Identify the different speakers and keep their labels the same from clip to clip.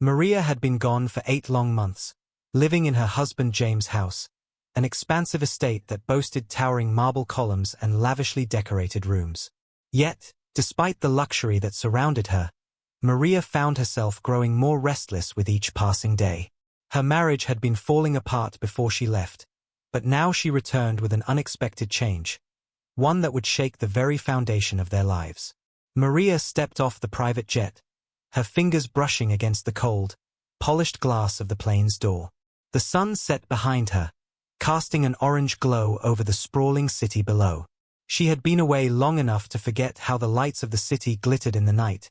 Speaker 1: Maria had been gone for 8 long months, living in her husband James' house, an expansive estate that boasted towering marble columns and lavishly decorated rooms. Yet, despite the luxury that surrounded her, Maria found herself growing more restless with each passing day. Her marriage had been falling apart before she left, but now she returned with an unexpected change, one that would shake the very foundation of their lives. Maria stepped off the private jet, her fingers brushing against the cold, polished glass of the plane's door. The sun set behind her, casting an orange glow over the sprawling city below. She had been away long enough to forget how the lights of the city glittered in the night,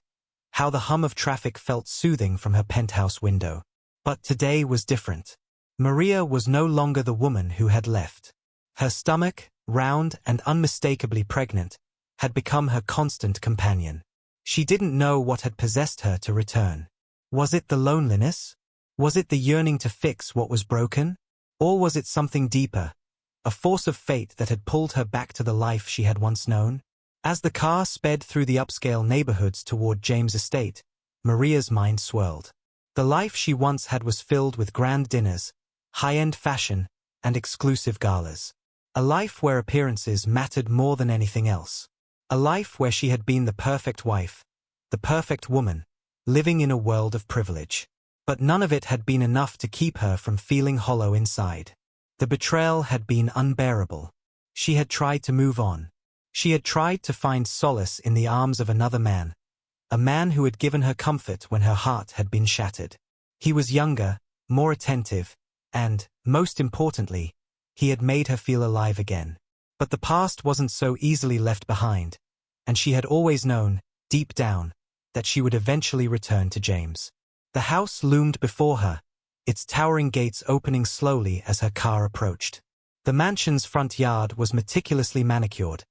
Speaker 1: how the hum of traffic felt soothing from her penthouse window. But today was different. Maria was no longer the woman who had left. Her stomach, round and unmistakably pregnant, had become her constant companion. She didn't know what had possessed her to return. Was it the loneliness? Was it the yearning to fix what was broken? Or was it something deeper, a force of fate that had pulled her back to the life she had once known? As the car sped through the upscale neighborhoods toward James' estate, Maria's mind swirled. The life she once had was filled with grand dinners, high-end fashion, and exclusive galas. A life where appearances mattered more than anything else. A life where she had been the perfect wife, the perfect woman, living in a world of privilege. But none of it had been enough to keep her from feeling hollow inside. The betrayal had been unbearable. She had tried to move on. She had tried to find solace in the arms of another man, a man who had given her comfort when her heart had been shattered. He was younger, more attentive, and, most importantly, he had made her feel alive again. But the past wasn't so easily left behind, and she had always known, deep down, that she would eventually return to James. The house loomed before her, its towering gates opening slowly as her car approached. The mansion's front yard was meticulously manicured,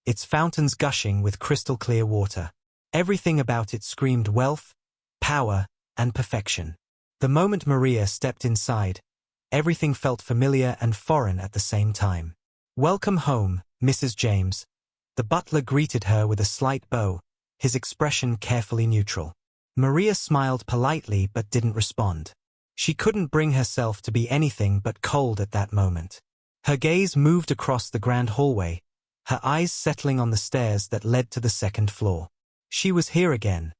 Speaker 1: its fountains gushing with crystal-clear water. Everything about it screamed wealth, power, and perfection. The moment Maria stepped inside, everything felt familiar and foreign at the same time. "Welcome home, Mrs. James." The butler greeted her with a slight bow, his expression carefully neutral. Maria smiled politely but didn't respond. She couldn't bring herself to be anything but cold at that moment. Her gaze moved across the grand hallway, her eyes settling on the stairs that led to the second floor. She was here again,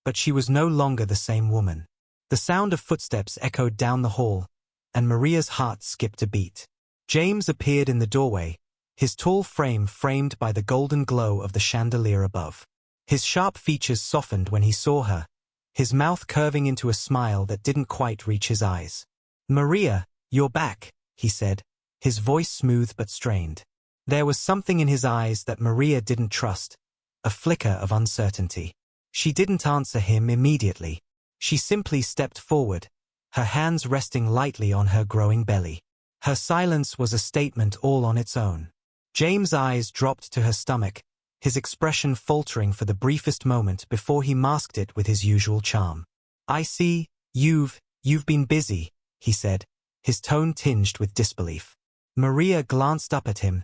Speaker 1: but she was no longer the same woman. The sound of footsteps echoed down the hall, and Maria's heart skipped a beat. James appeared in the doorway, his tall frame framed by the golden glow of the chandelier above. His sharp features softened when he saw her, his mouth curving into a smile that didn't quite reach his eyes. "Maria, you're back," he said, his voice smooth but strained. There was something in his eyes that Maria didn't trust, a flicker of uncertainty. She didn't answer him immediately. She simply stepped forward, her hands resting lightly on her growing belly. Her silence was a statement all on its own. James' eyes dropped to her stomach, his expression faltering for the briefest moment before he masked it with his usual charm. "I see, you've been busy," he said, his tone tinged with disbelief. Maria glanced up at him,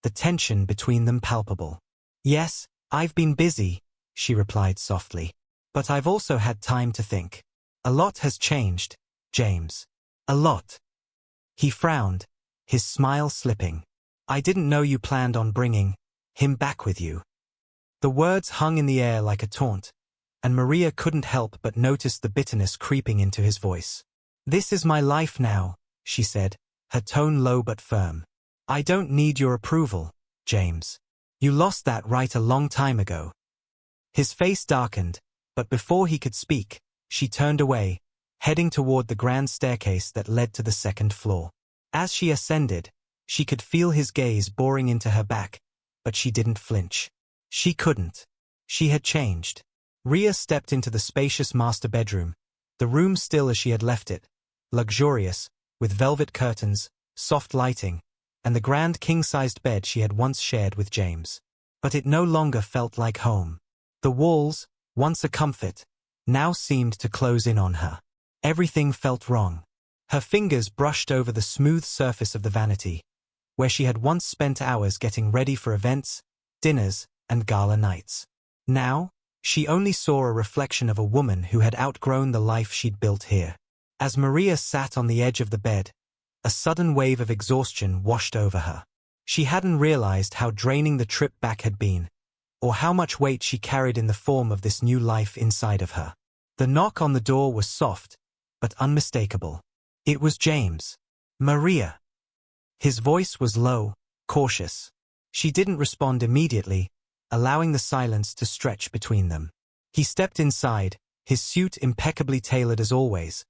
Speaker 1: the tension between them palpable. "Yes, I've been busy," she replied softly. "But I've also had time to think. A lot has changed, James. A lot." He frowned, his smile slipping. "I didn't know you planned on bringing him back with you." The words hung in the air like a taunt, and Maria couldn't help but notice the bitterness creeping into his voice. "This is my life now," she said, her tone low but firm. "I don't need your approval, James. You lost that right a long time ago." His face darkened, but before he could speak, she turned away, heading toward the grand staircase that led to the second floor. As she ascended, she could feel his gaze boring into her back, but she didn't flinch. She couldn't. She had changed. Rhea stepped into the spacious master bedroom, the room still as she had left it, luxurious, with velvet curtains, soft lighting, and the grand king-sized bed she had once shared with James. But it no longer felt like home. The walls, once a comfort, now seemed to close in on her. Everything felt wrong. Her fingers brushed over the smooth surface of the vanity, where she had once spent hours getting ready for events, dinners, and gala nights. Now, She only saw a reflection of a woman who had outgrown the life she'd built here. As Maria sat on the edge of the bed, a sudden wave of exhaustion washed over her. She hadn't realized how draining the trip back had been, or how much weight she carried in the form of this new life inside of her. The knock on the door was soft, but unmistakable. It was James. "Maria." His voice was low, cautious. She didn't respond immediately, allowing the silence to stretch between them. He stepped inside, his suit impeccably tailored as always,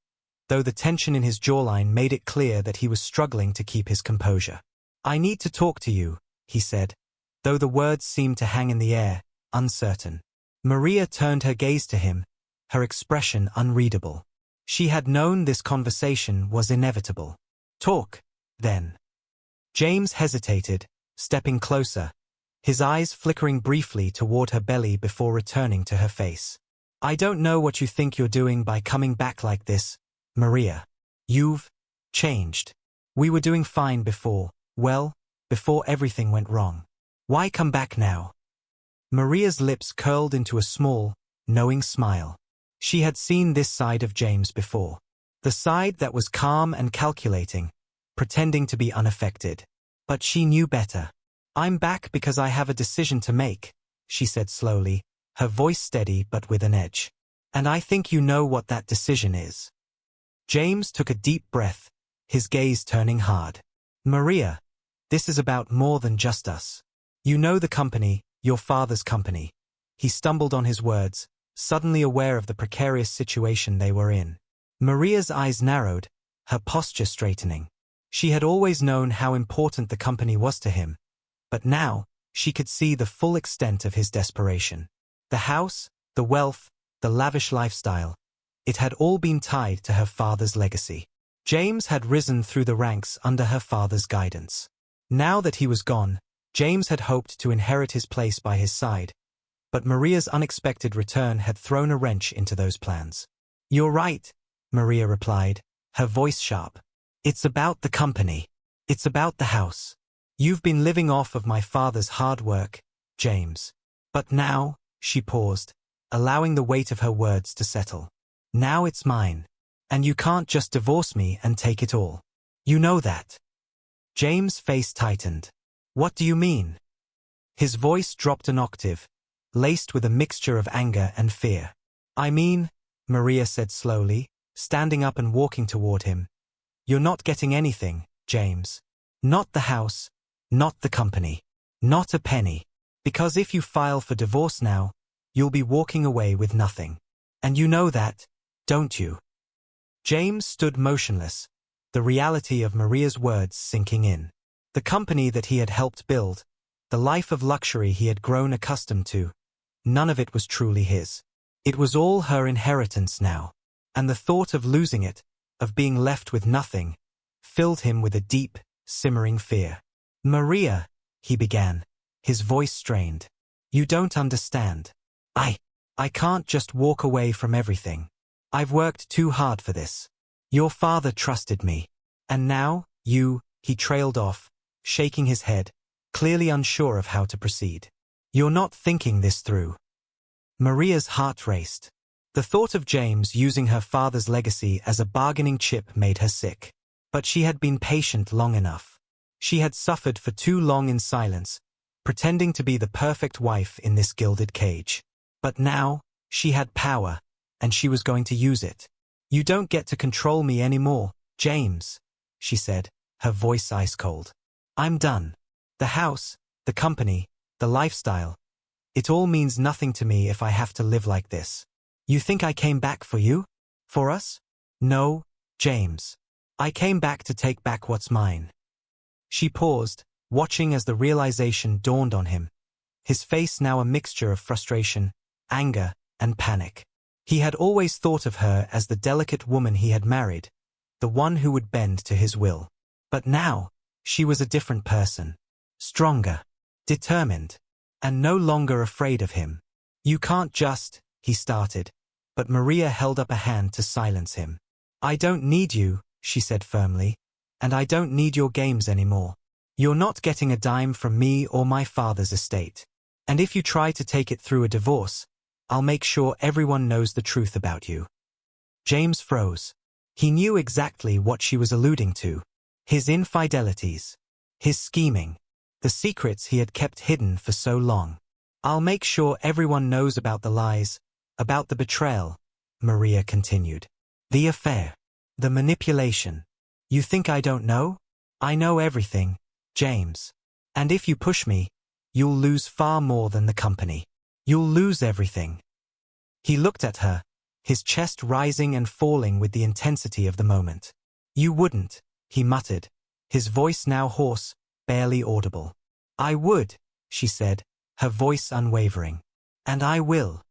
Speaker 1: though the tension in his jawline made it clear that he was struggling to keep his composure. "I need to talk to you," he said, though the words seemed to hang in the air, uncertain. Maria turned her gaze to him, her expression unreadable. She had known this conversation was inevitable. "Talk, then." James hesitated, stepping closer, his eyes flickering briefly toward her belly before returning to her face. "I don't know what you think you're doing by coming back like this, Maria. You've changed. We were doing fine before, well, before everything went wrong. Why come back now?" Maria's lips curled into a small, knowing smile. She had seen this side of James before. The side that was calm and calculating, pretending to be unaffected. But she knew better. "I'm back because I have a decision to make," she said slowly, her voice steady but with an edge. "And I think you know what that decision is." James took a deep breath, his gaze turning hard. "Maria, this is about more than just us. You know the company, your father's company." He stumbled on his words, suddenly aware of the precarious situation they were in. Maria's eyes narrowed, her posture straightening. She had always known how important the company was to him, but now she could see the full extent of his desperation. The house, the wealth, the lavish lifestyle, it had all been tied to her father's legacy. James had risen through the ranks under her father's guidance. Now that he was gone, James had hoped to inherit his place by his side, but Maria's unexpected return had thrown a wrench into those plans. "You're right," Maria replied, her voice sharp. "It's about the company. It's about the house. You've been living off of my father's hard work, James. But now," she paused, allowing the weight of her words to settle. "Now it's mine. And you can't just divorce me and take it all. You know that." James' face tightened. "What do you mean?" His voice dropped an octave, laced with a mixture of anger and fear. "I mean," Maria said slowly, standing up and walking toward him, "you're not getting anything, James. Not the house, not the company, not a penny. Because if you file for divorce now, you'll be walking away with nothing. And you know that, don't you?" James stood motionless, the reality of Maria's words sinking in. The company that he had helped build, the life of luxury he had grown accustomed to, none of it was truly his. It was all her inheritance now, and the thought of losing it, of being left with nothing, filled him with a deep, simmering fear. "Maria," he began, his voice strained. "You don't understand. I can't just walk away from everything. I've worked too hard for this. Your father trusted me. And now, he trailed off, shaking his head, clearly unsure of how to proceed. "You're not thinking this through." Maria's heart raced. The thought of James using her father's legacy as a bargaining chip made her sick. But she had been patient long enough. She had suffered for too long in silence, pretending to be the perfect wife in this gilded cage. But now, she had power, and she was going to use it. "You don't get to control me anymore, James," she said, her voice ice cold. "I'm done. The house, the company, the lifestyle, it all means nothing to me if I have to live like this. You think I came back for you? For us? No, James. I came back to take back what's mine." She paused, watching as the realization dawned on him, his face now a mixture of frustration, anger, and panic. He had always thought of her as the delicate woman he had married, the one who would bend to his will. But now, she was a different person. Stronger, determined, and no longer afraid of him. "You can't just," he started, but Maria held up a hand to silence him. "I don't need you," she said firmly, "and I don't need your games anymore. You're not getting a dime from me or my father's estate. And if you try to take it through a divorce, I'll make sure everyone knows the truth about you. James froze. He knew exactly what she was alluding to. His infidelities. His scheming. The secrets he had kept hidden for so long. I'll make sure everyone knows about the lies, about the betrayal, Maria continued. The affair. The manipulation. You think I don't know? I know everything, James. And if you push me, you'll lose far more than the company. You'll lose everything. He looked at her, his chest rising and falling with the intensity of the moment. You wouldn't, he muttered, his voice now hoarse, barely audible. I would, she said, her voice unwavering. And I will.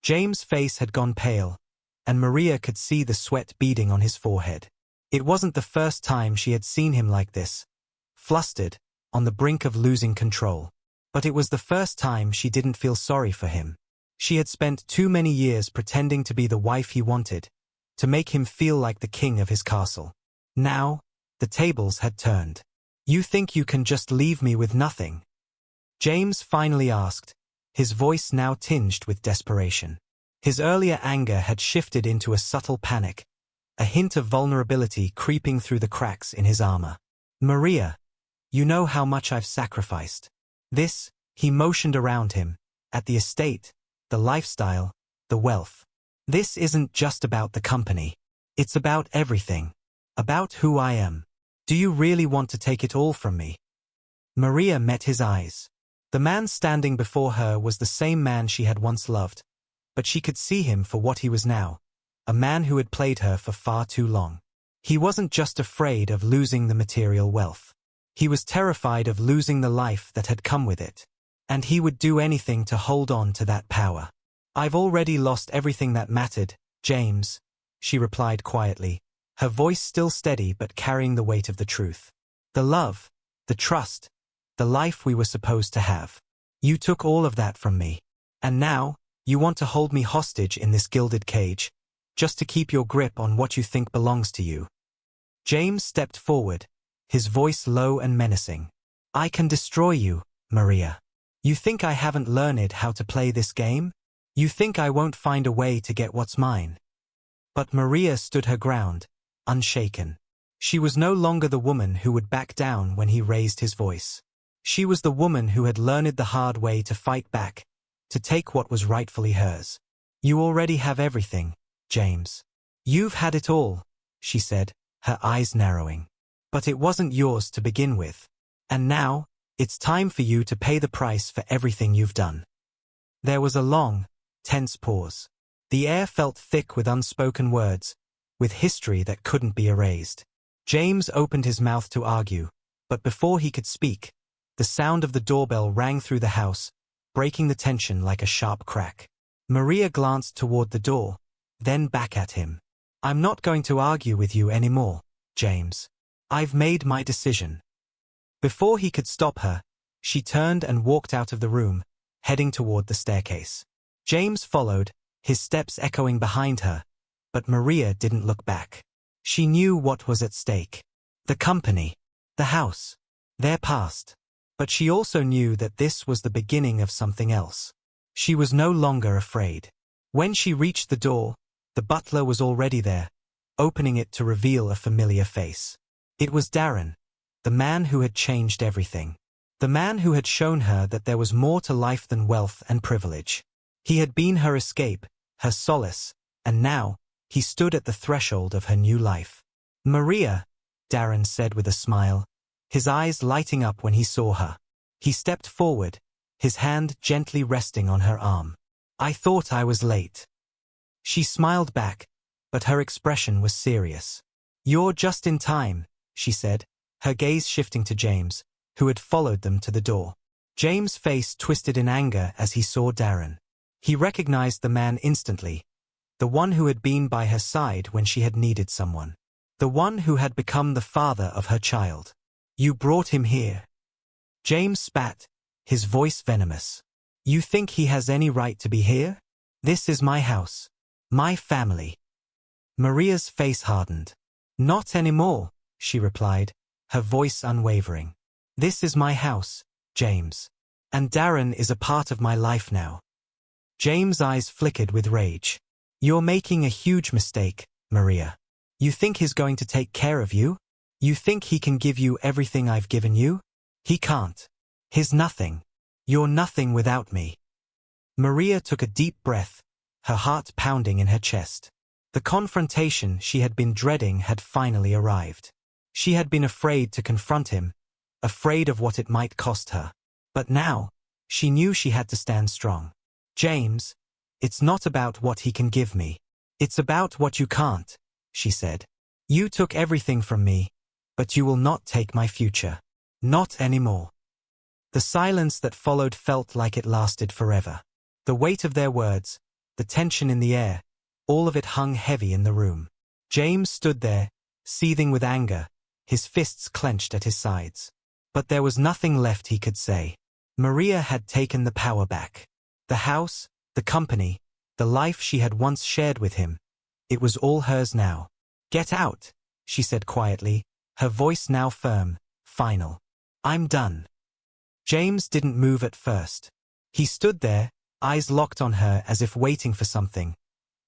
Speaker 1: James' face had gone pale, and Maria could see the sweat beading on his forehead. It wasn't the first time she had seen him like this, flustered, on the brink of losing control. But it was the first time she didn't feel sorry for him. She had spent too many years pretending to be the wife he wanted, to make him feel like the king of his castle. Now, the tables had turned. You think you can just leave me with nothing? James finally asked, his voice now tinged with desperation. His earlier anger had shifted into a subtle panic, a hint of vulnerability creeping through the cracks in his armor. Maria, you know how much I've sacrificed. This, he motioned around him, at the estate, the lifestyle, the wealth. This isn't just about the company. It's about everything. About who I am. Do you really want to take it all from me? Maria met his eyes. The man standing before her was the same man she had once loved, but she could see him for what he was now, a man who had played her for far too long. He wasn't just afraid of losing the material wealth. He was terrified of losing the life that had come with it. And he would do anything to hold on to that power. I've already lost everything that mattered, James, she replied quietly, her voice still steady but carrying the weight of the truth. The love, the trust, the life we were supposed to have. You took all of that from me. And now, you want to hold me hostage in this gilded cage, just to keep your grip on what you think belongs to you. James stepped forward, his voice low and menacing. I can destroy you, Maria. You think I haven't learned how to play this game? You think I won't find a way to get what's mine? But Maria stood her ground, unshaken. She was no longer the woman who would back down when he raised his voice. She was the woman who had learned the hard way to fight back, to take what was rightfully hers. You already have everything, James. You've had it all, she said, her eyes narrowing. But it wasn't yours to begin with. And now, it's time for you to pay the price for everything you've done. There was a long, tense pause. The air felt thick with unspoken words, with history that couldn't be erased. James opened his mouth to argue, but before he could speak, the sound of the doorbell rang through the house, breaking the tension like a sharp crack. Maria glanced toward the door, then back at him. I'm not going to argue with you anymore, James. I've made my decision. Before he could stop her, she turned and walked out of the room, heading toward the staircase. James followed, his steps echoing behind her, but Maria didn't look back. She knew what was at stake. The company, the house, their past. But she also knew that this was the beginning of something else. She was no longer afraid. When she reached the door, the butler was already there, opening it to reveal a familiar face. It was Darren, the man who had changed everything. The man who had shown her that there was more to life than wealth and privilege. He had been her escape, her solace, and now, he stood at the threshold of her new life. Maria, Darren said with a smile, his eyes lighting up when he saw her. He stepped forward, his hand gently resting on her arm. I thought I was late. She smiled back, but her expression was serious. You're just in time, she said, her gaze shifting to James, who had followed them to the door. James' face twisted in anger as he saw Darren. He recognized the man instantly, the one who had been by her side when she had needed someone. The one who had become the father of her child. You brought him here. James spat, his voice venomous. You think he has any right to be here? This is my house. My family. Maria's face hardened. Not anymore, she replied, her voice unwavering. This is my house, James. And Darren is a part of my life now. James' eyes flickered with rage. You're making a huge mistake, Maria. You think he's going to take care of you? You think he can give you everything I've given you? He can't. He's nothing. You're nothing without me. Maria took a deep breath, her heart pounding in her chest. The confrontation she had been dreading had finally arrived. She had been afraid to confront him, afraid of what it might cost her. But now, she knew she had to stand strong. James, it's not about what he can give me. It's about what you can't, she said. You took everything from me, but you will not take my future. Not anymore. The silence that followed felt like it lasted forever. The weight of their words, the tension in the air, all of it hung heavy in the room. James stood there, seething with anger, his fists clenched at his sides. But there was nothing left he could say. Maria had taken the power back. The house, the company, the life she had once shared with him. It was all hers now. Get out, she said quietly, her voice now firm, final. I'm done. James didn't move at first. He stood there, eyes locked on her as if waiting for something.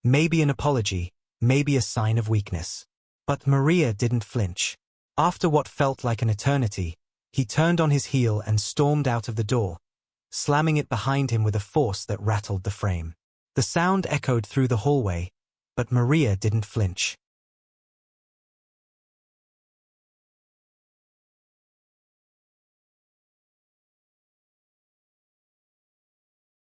Speaker 1: Maybe an apology, maybe a sign of weakness. But Maria didn't flinch. After what felt like an eternity, he turned on his heel and stormed out of the door, slamming it behind him with a force that rattled the frame. The sound echoed through the hallway, but Maria didn't flinch.